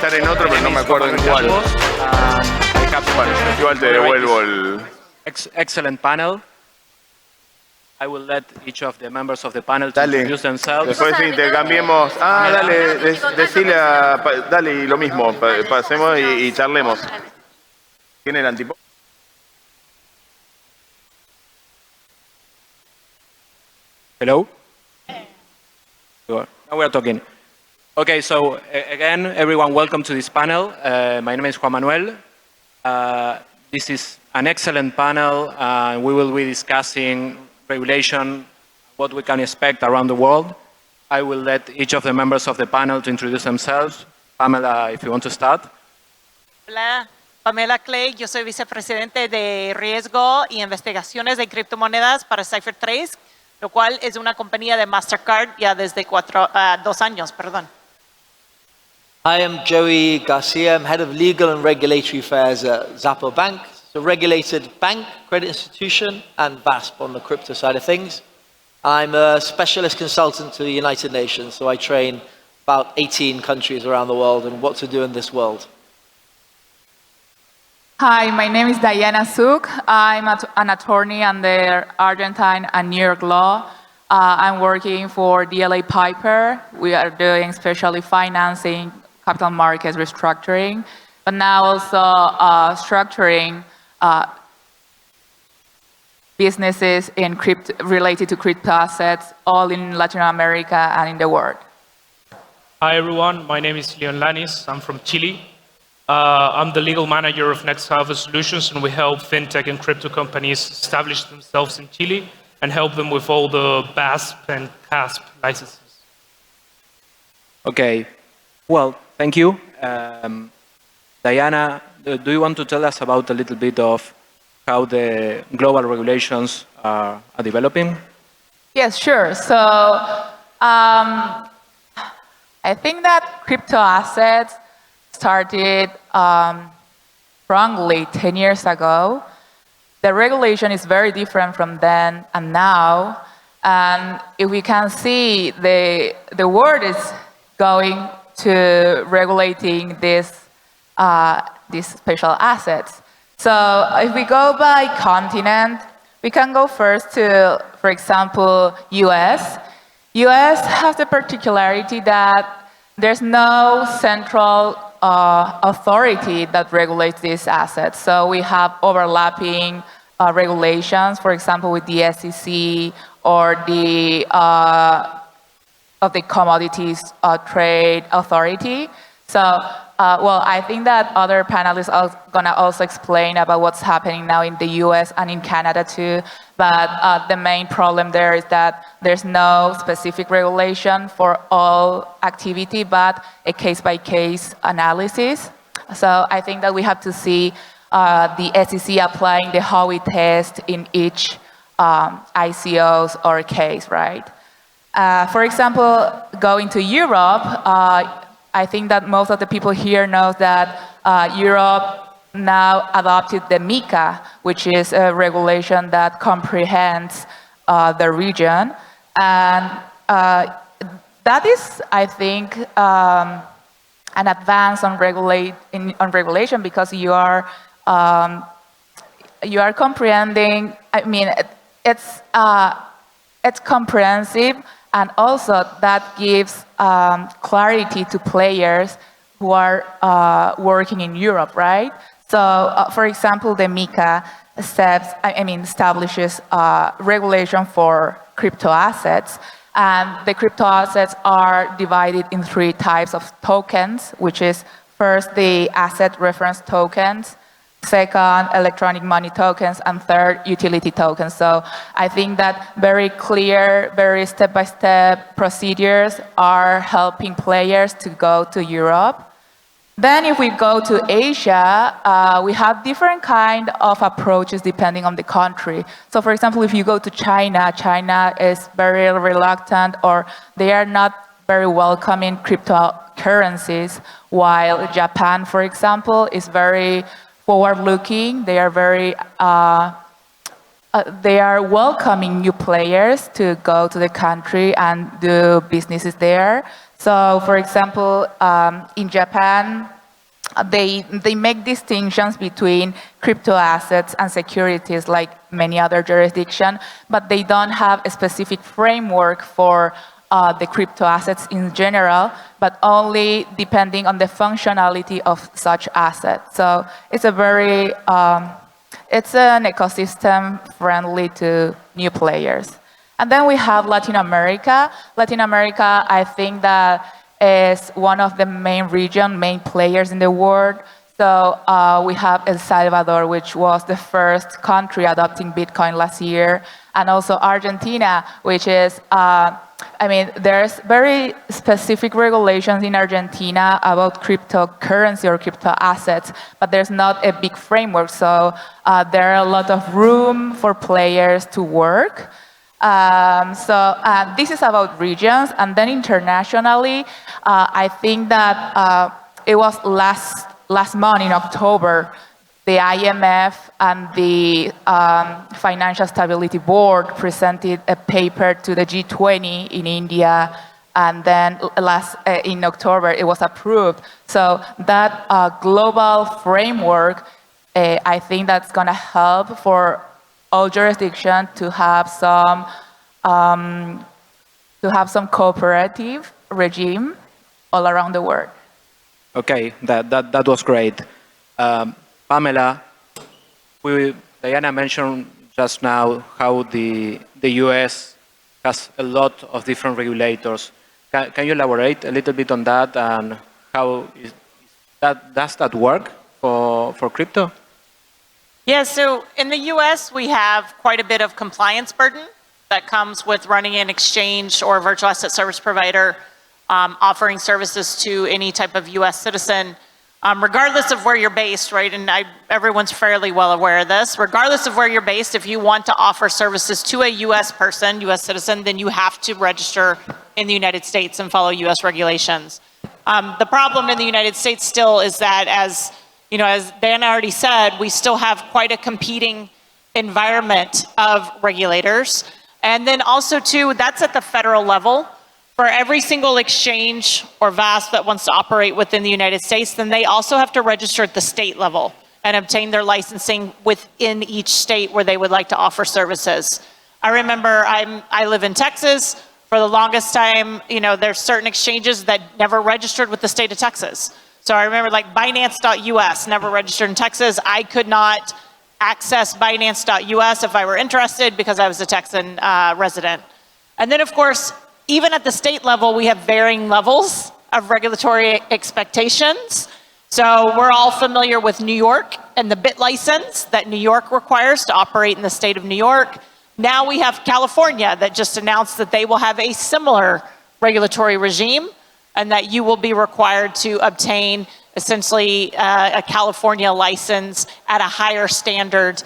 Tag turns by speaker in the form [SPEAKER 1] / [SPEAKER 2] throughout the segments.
[SPEAKER 1] estar en otro, pero no me acuerdo en cuál. Bueno, igual te devuelvo el...
[SPEAKER 2] Excellent panel. I will let each of the members of the panel to introduce themselves.
[SPEAKER 1] Después intercambiemos. Ah, dale, decile a... Dale, y lo mismo, pasemos y charlemos. ¿Quién era el tipo?
[SPEAKER 2] Hello? Now we are talking. Okay, so again, everyone, welcome to this panel. My name is Juan Manuel. This is an excellent panel. We will be discussing regulation, what we can expect around the world. I will let each of the members of the panel to introduce themselves. Pamela, if you want to start.
[SPEAKER 3] Hola, Pamela Clegg. Yo soy vicepresidente de riesgo y investigaciones de criptomonedas para Cypher3, lo cual es una compañía de Mastercard ya desde 2 años, perdón.
[SPEAKER 4] I am Joey Garcia. I'm head of legal and regulatory affairs at Zappo Bank. It's a regulated bank, credit institution, and VASP on the crypto side of things. I'm a specialist consultant to the United Nations, so I train about 18 countries around the world on what to do in this world.
[SPEAKER 5] Hi, my name is Daiana Suk. I'm an attorney under Argentine and New York law. I'm working for DLA Piper. We are doing especially financing, capital markets restructuring, but now also structuring businesses in related to crypto assets, all in Latin America and in the world.
[SPEAKER 6] Hi everyone, my name is Leon Lanis. I'm from Chile. I'm the legal manager of Next Harvest Solutions, and we help fintech and crypto companies establish themselves in Chile and help them with all the BASP and CASP licenses.
[SPEAKER 2] Okay, well, thank you. Diana, do you want to tell us about a little bit of how the global regulations are developing?
[SPEAKER 5] Yes, sure. So I think that crypto assets started strongly 10 years ago. The regulation is very different from then and now. And if we can see, the world is going to regulating these special assets. So if we go by continent, we can go first to, for example, US. US has the particularity that there's no central authority that regulates these assets. So we have overlapping regulations, for example, with the SEC or the of the Commodities Trade Authority. So, well, I think that other panelists are gonna also explain about what's happening now in the US and in Canada too. But the main problem there is that there's no specific regulation for all activity, but a case-by-case analysis. So I think that we have to see the SEC applying the Howey test in each ICOs or case, right? For example, going to Europe, I think that most of the people here know that Europe now adopted the MiCA, which is a regulation that comprehends the region. And that is, I think, an advance on regulation because you are comprehending. I mean, it's comprehensive, and also that gives clarity to players who are working in Europe, right? So, for example, the MiCA establishes regulation for crypto assets, and the crypto assets are divided in 3 types of tokens, which is first the asset reference tokens, second, electronic money tokens, and third, utility tokens. So I think that very clear, very step-by-step procedures are helping players to go to Europe. Then if we go to Asia, we have different kind of approaches depending on the country. So for example, if you go to China, China is very reluctant, or they are not very welcoming cryptocurrencies, while Japan, for example, is very forward-looking. They are very, they are welcoming new players to go to the country and do businesses there. So, for example, in Japan, they make distinctions between crypto assets and securities like many other jurisdictions, but they don't have a specific framework for the crypto assets in general, but only depending on the functionality of such assets. So it's a very, it's an ecosystem friendly to new players. And then we have Latin America. Latin America, I think that is one of the main players in the world. So we have El Salvador, which was the first country adopting Bitcoin last year, and also Argentina, which is, I mean, there's very specific regulations in Argentina about cryptocurrency or crypto assets, but there's not a big framework. So there are a lot of room for players to work. This is about regions, and then internationally, I think that it was last month in October, the IMF and the Financial Stability Board presented a paper to the G20 in India, and then in October it was approved. So that global framework, I think that's going to help for all jurisdictions to have some cooperative regime all around the world.
[SPEAKER 2] Okay, that was great. Pamela, Daiana mentioned just now how the US has a lot of different regulators. Can you elaborate a little bit on that, and how does that work for crypto?
[SPEAKER 3] Yeah, so in the US, we have quite a bit of compliance burden that comes with running an exchange or a virtual asset service provider, offering services to any type of US citizen, regardless of where you're based, right? And everyone's fairly well aware of this. Regardless of where you're based, if you want to offer services to a US person, US citizen, then you have to register in the United States and follow US regulations. The problem in the United States still is that, as Daiana already said, we still have quite a competing environment of regulators. And then also too, that's at the federal level. For every single exchange or VASP that wants to operate within the United States, then they also have to register at the state level and obtain their licensing within each state where they would like to offer services. I remember I live in Texas. For the longest time, there's certain exchanges that never registered with the state of Texas. So I remember like Binance.us never registered in Texas. I could not access Binance.us if I were interested because I was a Texan resident. And then of course, even at the state level, we have varying levels of regulatory expectations. So we're all familiar with New York and the BIT license that New York requires to operate in the state of New York. Now we have California that just announced that they will have a similar regulatory regime, and that you will be required to obtain essentially a California license at a higher standard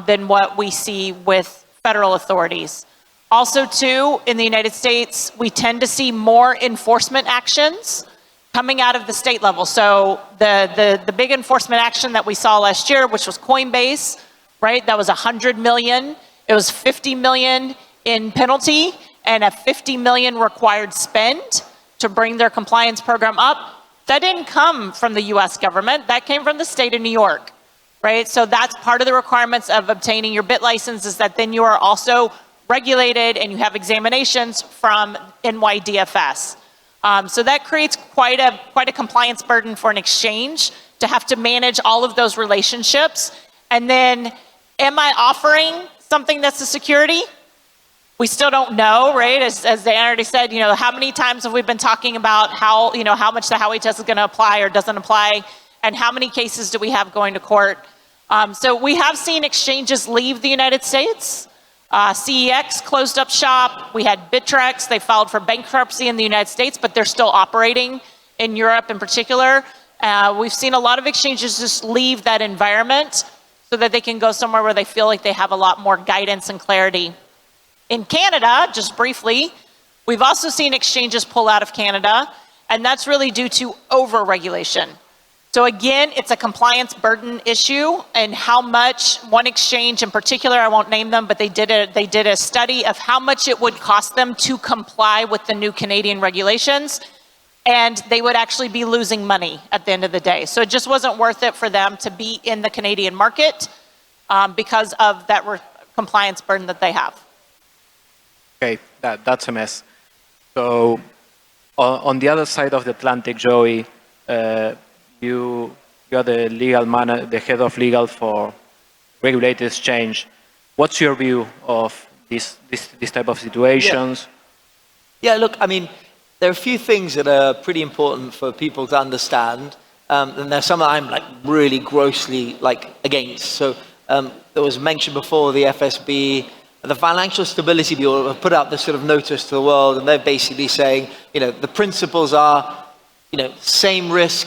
[SPEAKER 3] than what we see with federal authorities. Also too, in the United States, we tend to see more enforcement actions coming out of the state level. So the big enforcement action that we saw last year, which was Coinbase, right? That was 100 million. It was 50 million in penalty and a 50 million required spend to bring their compliance program up. That didn't come from the US government, that came from the state of New York, right? So that's part of the requirements of obtaining your BIT license, is that then you are also regulated and you have examinations from NYDFS. So that creates quite a compliance burden for an exchange to have to manage all of those relationships. And then, am I offering something that's a security? We still don't know, right? As Daiana already said, how many times have we been talking about how much the Howey test is going to apply or doesn't apply, and how many cases do we have going to court? So we have seen exchanges leave the United States. CEX closed up shop. We had Bittrex. They filed for bankruptcy in the United States, but they're still operating in Europe in particular. We've seen a lot of exchanges just leave that environment so that they can go somewhere where they feel like they have a lot more guidance and clarity. In Canada, just briefly, we've also seen exchanges pull out of Canada, and that's really due to over-regulation. So again, it's a compliance burden issue, and how much one exchange in particular, I won't name them, but they did a study of how much it would cost them to comply with the new Canadian regulations. and they would actually be losing money at the end of the day. So it just wasn't worth it for them to be in the Canadian market because of that compliance burden that they have.
[SPEAKER 2] Okay, that's a mess. So on the other side of the Atlantic, Joey, you are the the head of legal for regulated exchange. What's your view of this type of situations?
[SPEAKER 4] Yeah, look, I mean, there are a few things that are pretty important for people to understand, and there's some that I'm like really grossly like against. So there was mentioned before the FSB, the Financial Stability Bureau have put out this sort of notice to the world, and they're basically saying, you know, the principles are, you know, same risk,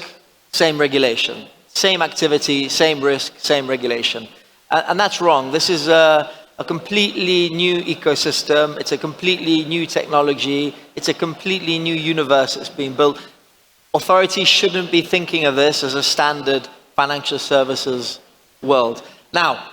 [SPEAKER 4] same regulation, same activity, same risk, same regulation, and that's wrong. This is a completely new ecosystem. It's a completely new technology. It's a completely new universe that's being built. Authorities shouldn't be thinking of this as a standard financial services world. Now,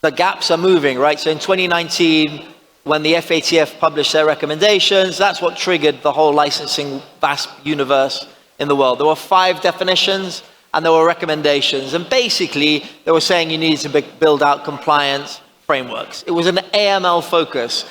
[SPEAKER 4] the gaps are moving, right? So in 2019, when the FATF published their recommendations, that's what triggered the whole licensing vast universe in the world. There were 5 definitions and there were recommendations. And basically, they were saying you needed to build out compliance frameworks. It was an AML focus.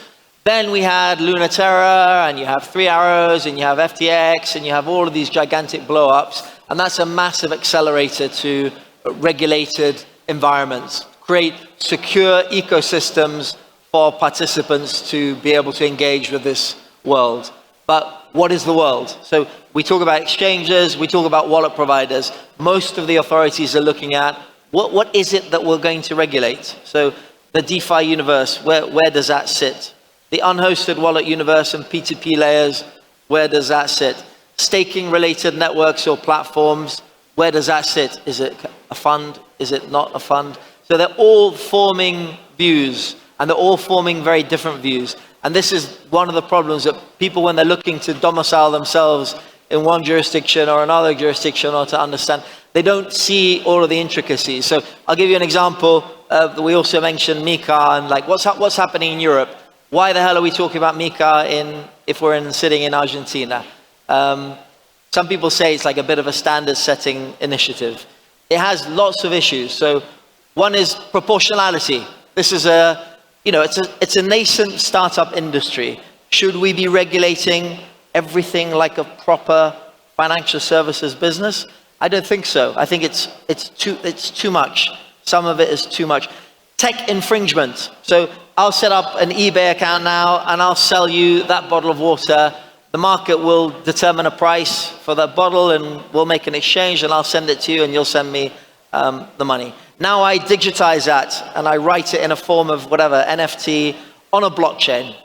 [SPEAKER 4] Then we had Lunaterra, and you have 3 Arrows, and you have FTX, and you have all of these gigantic blow-ups. And that's a massive accelerator to regulated environments, create secure ecosystems for participants to be able to engage with this world. But what is the world? So we talk about exchanges, we talk about wallet providers. Most of the authorities are looking at what is it that we're going to regulate? So the DeFi universe, where does that sit? The unhosted wallet universe and P2P layers, where does that sit? Staking related networks or platforms, where does that sit? Is it a fund? Is it not a fund? So they're all forming views, and they're all forming very different views. And this is one of the problems that people, when they're looking to domicile themselves in one jurisdiction or another jurisdiction or to understand, they don't see all of the intricacies. So I'll give you an example. We also mentioned MiCA and like what's happening in Europe. Why the hell are we talking about MiCA if we're sitting in Argentina? Some people say it's like a bit of a standard setting initiative. It has lots of issues. So one is proportionality. This is it's a nascent startup industry. Should we be regulating everything like a proper financial services business? I don't think so. I think it's too much. Some of it is too much. Tech infringement. So I'll set up an eBay account now and I'll sell you that bottle of water. The market will determine a price for that bottle and we'll make an exchange and I'll send it to you and you'll send me the money. Now I digitize that and I write it in a form of whatever, NFT on a blockchain.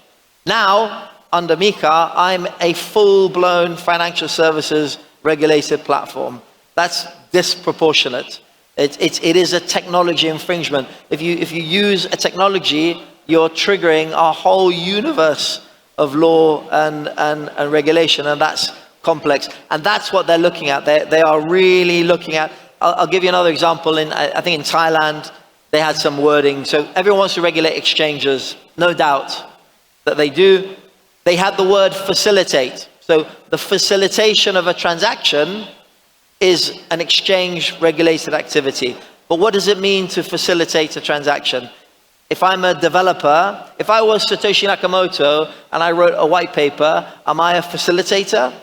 [SPEAKER 4] Now, under MiCA, I'm a full-blown financial services regulated platform. That's disproportionate. It is a technology infringement. If you use a technology, you're triggering a whole universe of law and regulation, and that's complex. And that's what they're looking at. They are really looking at. I'll give you another example. I think in Thailand, they had some wording. So everyone wants to regulate exchanges, no doubt that they do. They had the word facilitate. So the facilitation of a transaction is an exchange regulated activity. But what does it mean to facilitate a transaction? If I'm a developer, if I was Satoshi Nakamoto and I wrote a white paper, am I a facilitator?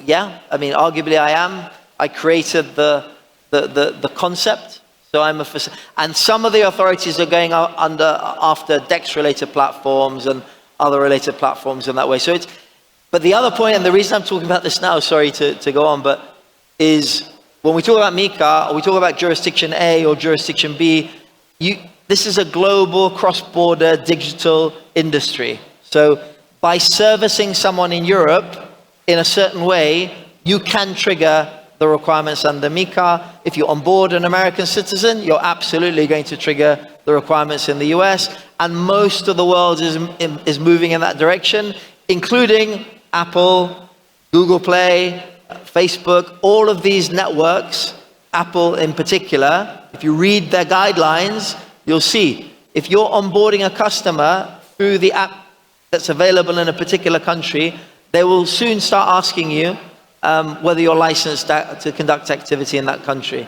[SPEAKER 4] Yeah, I mean, arguably I am. I created the concept, so I'm a facilitator. And some of the authorities are going after DEX-related platforms and other related platforms in that way. So but the other point, and the reason I'm talking about this now, sorry to go on, but is when we talk about MiCA, or we talk about jurisdiction A or jurisdiction B, this is a global cross-border digital industry. So by servicing someone in Europe in a certain way, you can trigger the requirements under MiCA. If you onboard an American citizen, you're absolutely going to trigger the requirements in the US. And most of the world is moving in that direction, including Apple, Google Play, Facebook, all of these networks, Apple in particular. If you read their guidelines, you'll see if you're onboarding a customer through the app that's available in a particular country, they will soon start asking you, whether you're licensed to conduct activity in that country.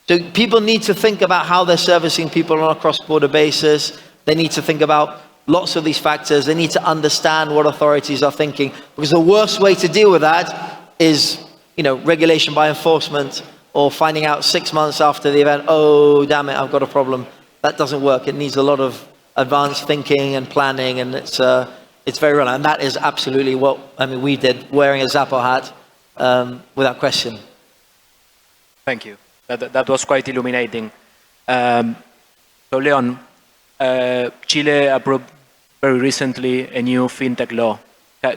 [SPEAKER 4] So people need to think about how they're servicing people on a cross-border basis. They need to think about lots of these factors. They need to understand what authorities are thinking, because the worst way to deal with that is, regulation by enforcement, or finding out 6 months after the event, oh, damn it, I've got a problem. That doesn't work. It needs a lot of advanced thinking and planning, and it's very relevant. And that is absolutely what, we did, wearing a Zappo hat, without question.
[SPEAKER 2] Thank you. That was quite illuminating. So, Leon, Chile approved very recently a new fintech law.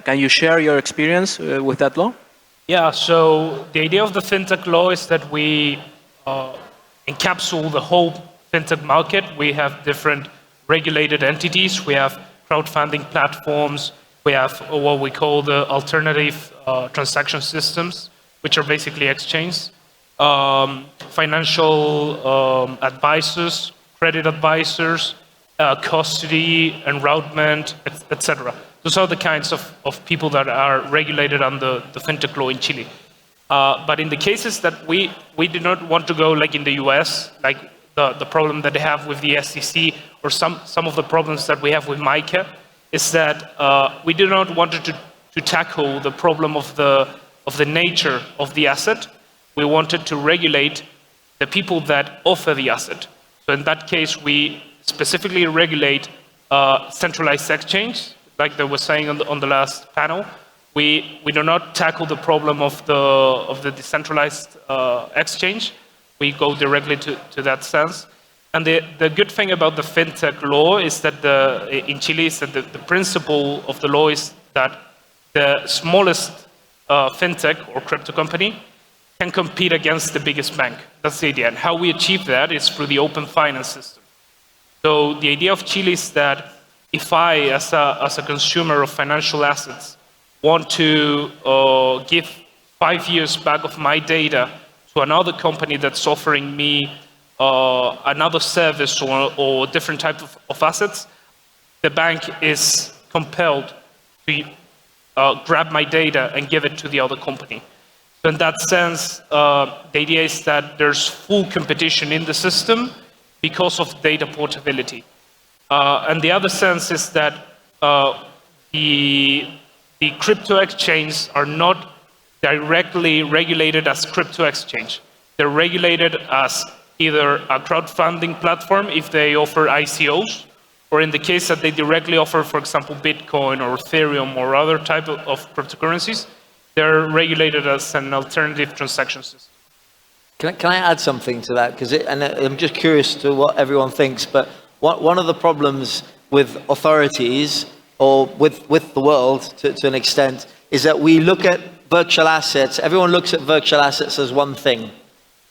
[SPEAKER 2] Can you share your experience with that law?
[SPEAKER 6] Yeah, so the idea of the fintech law is that we encapsulate the whole fintech market. We have different regulated entities. We have crowdfunding platforms. We have what we call the alternative transaction systems, which are basically exchanges. Financial advisors, credit advisors, custody, enrollment, etc. Those are the kinds of people that are regulated under the fintech law in Chile. But in the cases that we do not want to go like in the US, like the problem that they have with the SEC, or some of the problems that we have with MICA, is that we do not want to tackle the problem of the nature of the asset. We wanted to regulate the people that offer the asset. So in that case, we specifically regulate centralized exchange, like they were saying on the last panel. We do not tackle the problem of the decentralized exchange. We go directly to that sense. And the good thing about the fintech law is that in Chile is that the principle of the law is that the smallest fintech or crypto company can compete against the biggest bank. That's the idea. And how we achieve that is through the open finance system. So the idea of Chile is that if I, as a consumer of financial assets, want to give 5 years back of my data to another company that's offering me another service or different type of assets, the bank is compelled to grab my data and give it to the other company. So in that sense, the idea is that there's full competition in the system because of data portability. And the other sense is that the crypto exchanges are not directly regulated as crypto exchange. They're regulated as either a crowdfunding platform if they offer ICOs, or in the case that they directly offer, for example, Bitcoin or Ethereum or other type of cryptocurrencies, they're regulated as an alternative transaction system.
[SPEAKER 4] Can I add something to that? And I'm just curious to what everyone thinks, but one of the problems with authorities, or with the world to an extent, is that we look at virtual assets. Everyone looks at virtual assets as one thing.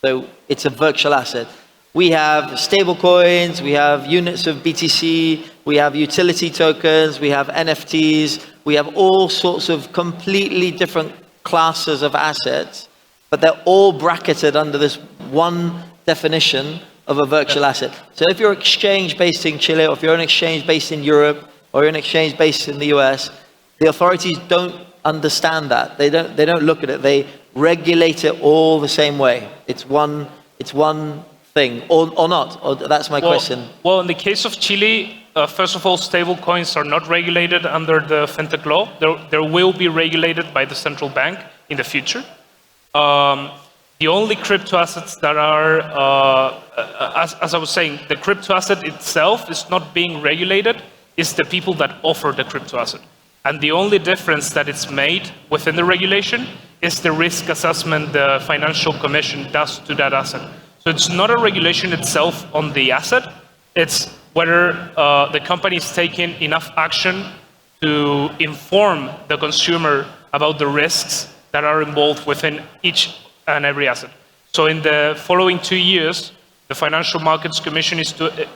[SPEAKER 4] So it's a virtual asset. We have stable coins, we have units of BTC, we have utility tokens, we have NFTs, we have all sorts of completely different classes of assets, but they're all bracketed under this one definition of a virtual asset. So if you're an exchange based in Chile, or if you're an exchange based in Europe, or you're an exchange based in the US, the authorities don't understand that. They don't look at it. They regulate it all the same way. It's one thing, or not. Or that's my question.
[SPEAKER 6] Well, in the case of Chile, first of all, stable coins are not regulated under the fintech law. There will be regulated by the central bank in the future. The only crypto assets that are, as I was saying, the crypto asset itself is not being regulated, it's the people that offer the crypto asset. And the only difference that it's made within the regulation is the risk assessment the Financial Commission does to that asset. So it's not a regulation itself on the asset, it's whether the company is taking enough action to inform the consumer about the risks that are involved within each and every asset. So in the following 2 years, the Financial Markets Commission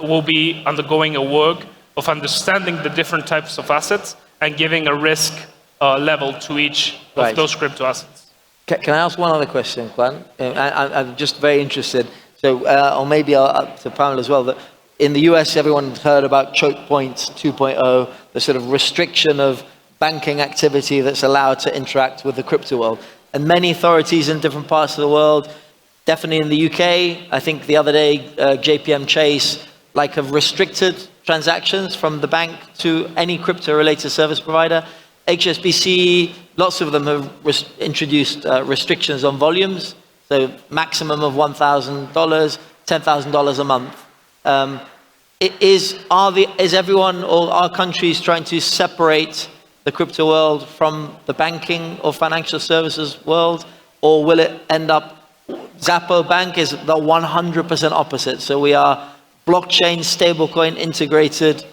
[SPEAKER 6] will be undergoing a work of understanding the different types of assets and giving a risk level to each of those crypto assets.
[SPEAKER 4] Can I ask one other question, Juan? I'm just very interested. So, or maybe to Pamela as well, that in the US, everyone's heard about choke points 2.0, the sort of restriction of banking activity that's allowed to interact with the crypto world. and many authorities in different parts of the world, definitely in the UK. I think the other day, JPM Chase have restricted transactions from the bank to any crypto-related service provider. HSBC, lots of them have introduced restrictions on volumes, so maximum of $1,000, $10,000 a month. Is everyone or are countries trying to separate the crypto world from the banking or financial services world, or will it end up, Zappo Bank is the 100% opposite. So we are blockchain, stablecoin integrated,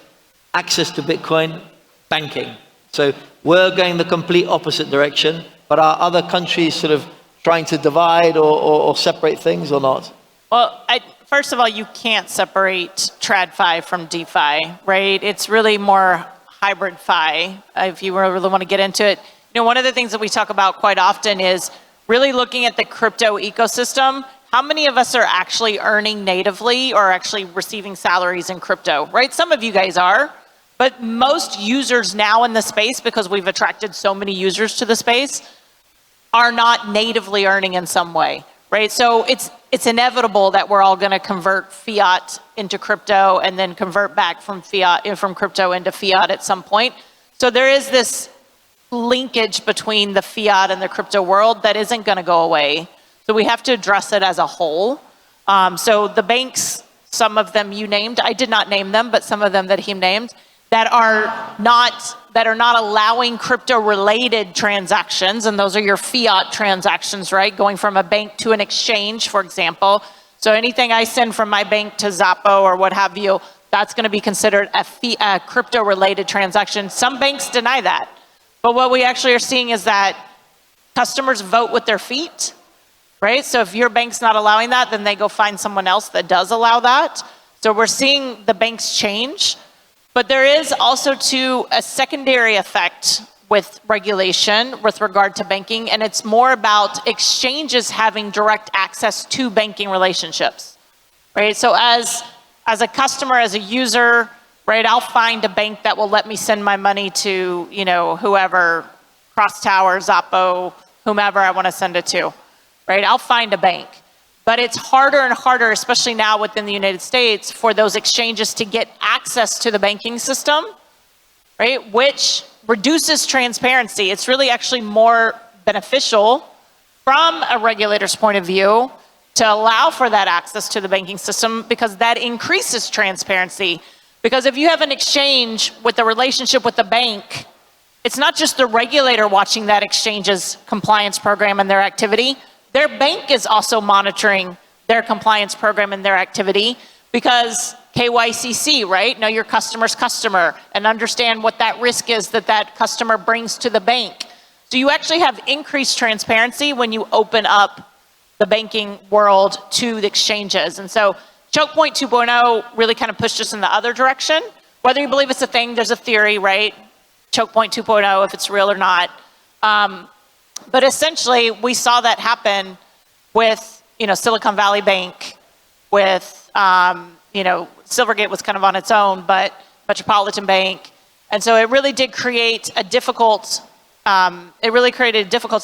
[SPEAKER 4] access to Bitcoin, banking. So we're going the complete opposite direction, but are other countries sort of trying to divide or separate things or not?
[SPEAKER 3] Well, first of all, you can't separate TradFi from DeFi, right? It's really more hybrid fi, if you really want to get into it. You know, one of the things that we talk about quite often is really looking at the crypto ecosystem. How many of us are actually earning natively or actually receiving salaries in crypto, right? Some of you guys are, but most users now in the space, because we've attracted so many users to the space, are not natively earning in some way, right? So it's inevitable that we're all going to convert fiat into crypto and then convert back from crypto into fiat at some point. So there is this linkage between the fiat and the crypto world that isn't going to go away. So we have to address it as a whole. So the banks, some of them you named, I did not name them, but some of them that he named, that are not allowing crypto-related transactions, and those are your fiat transactions, right? Going from a bank to an exchange, for example. So anything I send from my bank to Zappo or what have you, that's going to be considered a crypto-related transaction. Some banks deny that. But what we actually are seeing is that customers vote with their feet, right? So if your bank's not allowing that, then they go find someone else that does allow that. So we're seeing the banks change. But there is also a secondary effect with regulation with regard to banking, and it's more about exchanges having direct access to banking relationships, right? So as a customer, as a user, right, I'll find a bank that will let me send my money to, you know, whoever, Cross Tower, Zappo, whomever I want to send it to, right? I'll find a bank. But it's harder and harder, especially now within the United States, for those exchanges to get access to the banking system, right? Which reduces transparency. It's really actually more beneficial from a regulator's point of view to allow for that access to the banking system, because that increases transparency. Because if you have an exchange with a relationship with the bank, it's not just the regulator watching that exchange's compliance program and their activity. Their bank is also monitoring their compliance program and their activity, because KYCC, right? Know your customer's customer and understand what that risk is that customer brings to the bank. So you actually have increased transparency when you open up the banking world to the exchanges. And so Choke Point 2.0 really kind of pushed us in the other direction. Whether you believe it's a thing, there's a theory, right? Choke Point 2.0, if it's real or not. But essentially, we saw that happen with, you know, Silicon Valley Bank, with, you know, Silvergate was kind of on its own, but Metropolitan Bank. And so it really did create a difficulty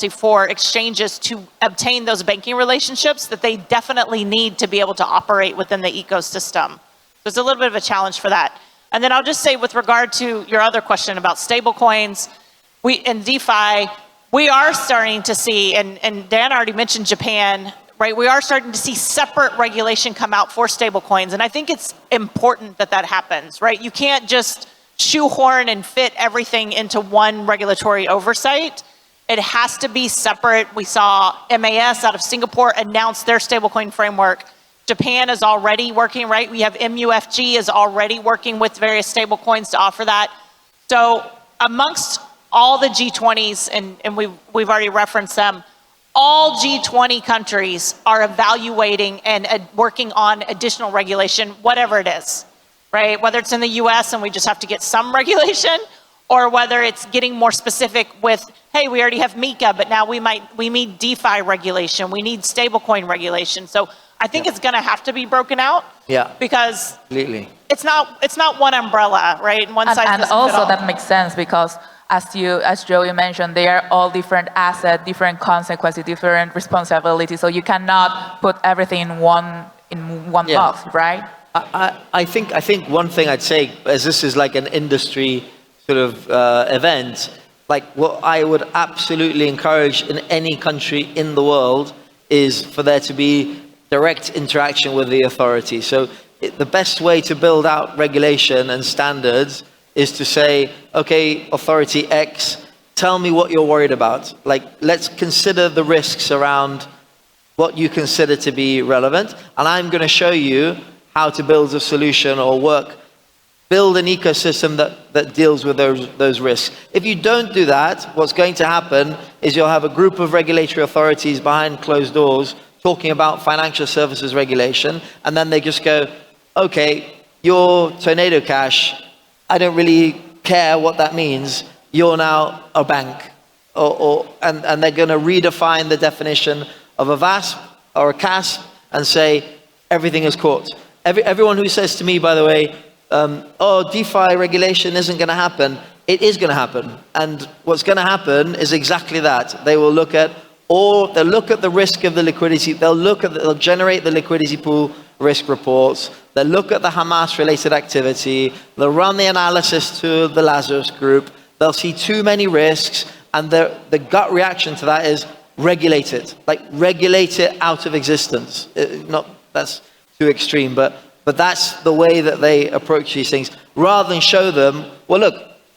[SPEAKER 3] for exchanges to obtain those banking relationships that they definitely need to be able to operate within the ecosystem. There's a little bit of a challenge for that. And then I'll just say, with regard to your other question about stablecoins, in DeFi, we are starting to see, and Dan already mentioned Japan, right? We are starting to see separate regulation come out for stablecoins, and I think it's important that that happens, right? You can't just shoehorn and fit everything into one regulatory oversight. It has to be separate. We saw MAS out of Singapore announce their stablecoin framework. Japan is already working, right? We have MUFG is already working with various stablecoins to offer that. So amongst all the G20s, and we've already referenced them, all G20 countries are evaluating and working on additional regulation, whatever it is, right? Whether it's in the US and we just have to get some regulation, or whether it's getting more specific with, hey, we already have MiCA, but now we need DeFi regulation, we need stablecoin regulation. So I think it's going to have to be broken out. Yeah. Because
[SPEAKER 4] completely.
[SPEAKER 3] It's not one umbrella, right? And one size
[SPEAKER 5] and
[SPEAKER 3] doesn't
[SPEAKER 5] also
[SPEAKER 3] fit all.
[SPEAKER 5] that makes sense, because as Joey mentioned, they are all different assets, different consequences, different responsibilities. So you cannot put everything in one box, right?
[SPEAKER 4] I think one thing I'd say, as this is like an industry sort of event, like what I would absolutely encourage in any country in the world is for there to be direct interaction with the authority. So the best way to build out regulation and standards is to say, okay, authority X, tell me what you're worried about. Like, let's consider the risks around what you consider to be relevant, and I'm going to show you how to build a solution or build an ecosystem that deals with those risks. If you don't do that, what's going to happen is you'll have a group of regulatory authorities behind closed doors talking about financial services regulation, and then they just go, okay, your tornado cash, I don't really care what that means. You're now a bank. And they're going to redefine the definition of a VASP or a CASP and say everything is caught. Everyone who says to me, by the way, DeFi regulation isn't going to happen, it is going to happen. And what's going to happen is exactly that. They will look at the risk of the liquidity. They'll generate the liquidity pool risk reports. They'll look at the Hamas-related activity. They'll run the analysis to the Lazarus group. They'll see too many risks, and the gut reaction to that is regulate it. Like, regulate it out of existence. That's too extreme, but that's the way that they approach these things. Rather than show them, well, look,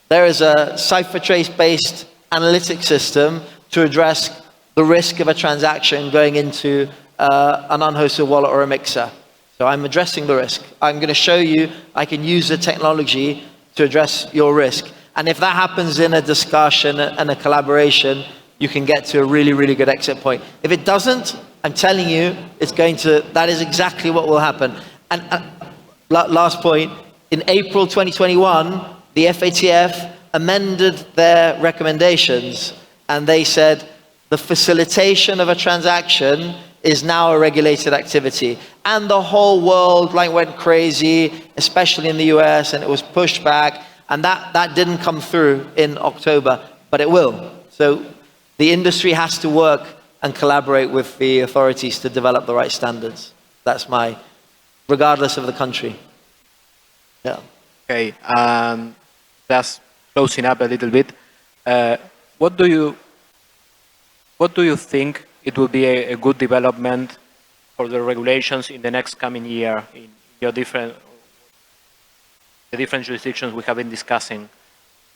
[SPEAKER 4] there is a CipherTrace-based analytic system to address the risk of a transaction going into an unhosted wallet or a mixer. So I'm addressing the risk. I'm going to show you I can use the technology to address your risk. And if that happens in a discussion and a collaboration, you can get to a really, really good exit point. If it doesn't, I'm telling you, that is exactly what will happen. And last point, in April 2021, the FATF amended their recommendations, and they said the facilitation of a transaction is now a regulated activity. And the whole world went crazy, especially in the US, and it was pushed back, and that didn't come through in October, but it will. So the industry has to work and collaborate with the authorities to develop the right standards. That's regardless of the country. Yeah.
[SPEAKER 2] Okay, just closing up a little bit. What do you think it will be a good development for the regulations in the next coming year in the different jurisdictions we have been discussing?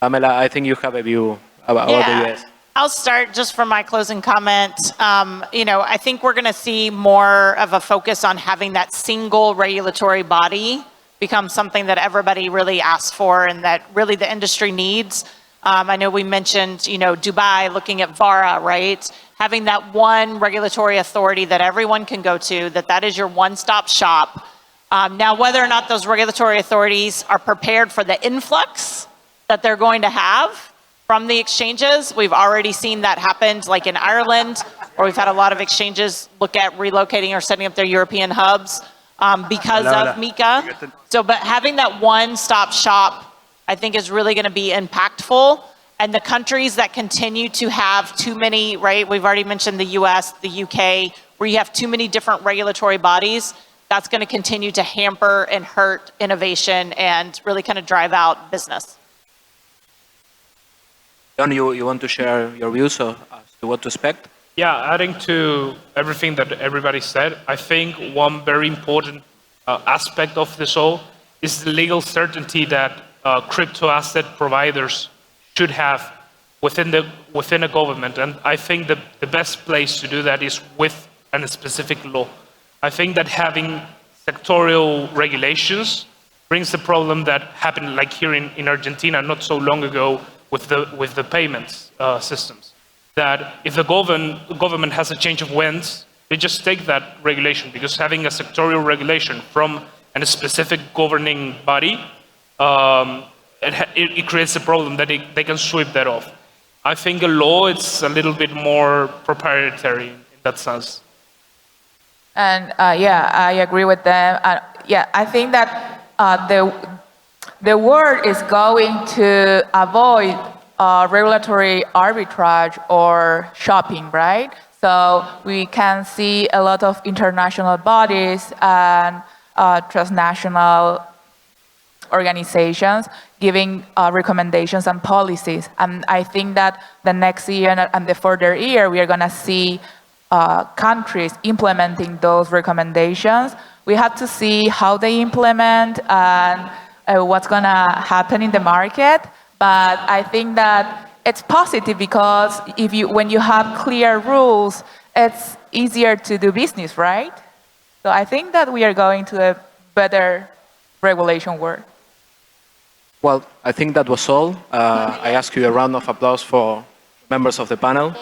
[SPEAKER 2] Pamela, I think you have a view about the US.
[SPEAKER 3] I'll start just from my closing comment. I think we're going to see more of a focus on having that single regulatory body become something that everybody really asks for and that really the industry needs. I know we mentioned, Dubai looking at VARA, right? Having that one regulatory authority that everyone can go to, that is your one-stop shop. Now, whether or not those regulatory authorities are prepared for the influx that they're going to have from the exchanges, we've already seen that happen, like in Ireland, where we've had a lot of exchanges look at relocating or setting up their European hubs because of MiCA. But having that one-stop shop, I think, is really going to be impactful. And the countries that continue to have too many, right? We've already mentioned the US, the UK, where you have too many different regulatory bodies, that's going to continue to hamper and hurt innovation and really kind of drive out business.
[SPEAKER 2] John, you want to share your views as to what to expect?
[SPEAKER 6] Yeah, adding to everything that everybody said, I think one very important aspect of this all is the legal certainty that crypto asset providers should have within a government. And I think the best place to do that is with a specific law. I think that having sectorial regulations brings the problem that happened like here in Argentina not so long ago with the payments systems. That if the government has a change of winds, they just take that regulation, because having a sectorial regulation from a specific governing body, it creates a problem that they can sweep that off. I think a law, it's a little bit more proprietary in that sense.
[SPEAKER 5] And I agree with them. I think that the world is going to avoid regulatory arbitrage or shopping, right? So we can see a lot of international bodies and transnational organizations giving recommendations and policies. And I think that the next year and the further year, we are going to see countries implementing those recommendations. We have to see how they implement and what's going to happen in the market. But I think that it's positive because when you have clear rules, it's easier to do business, right? So I think that we are going to a better regulation world.
[SPEAKER 2] Well, I think that was all. I ask you a round of applause for members of the panel.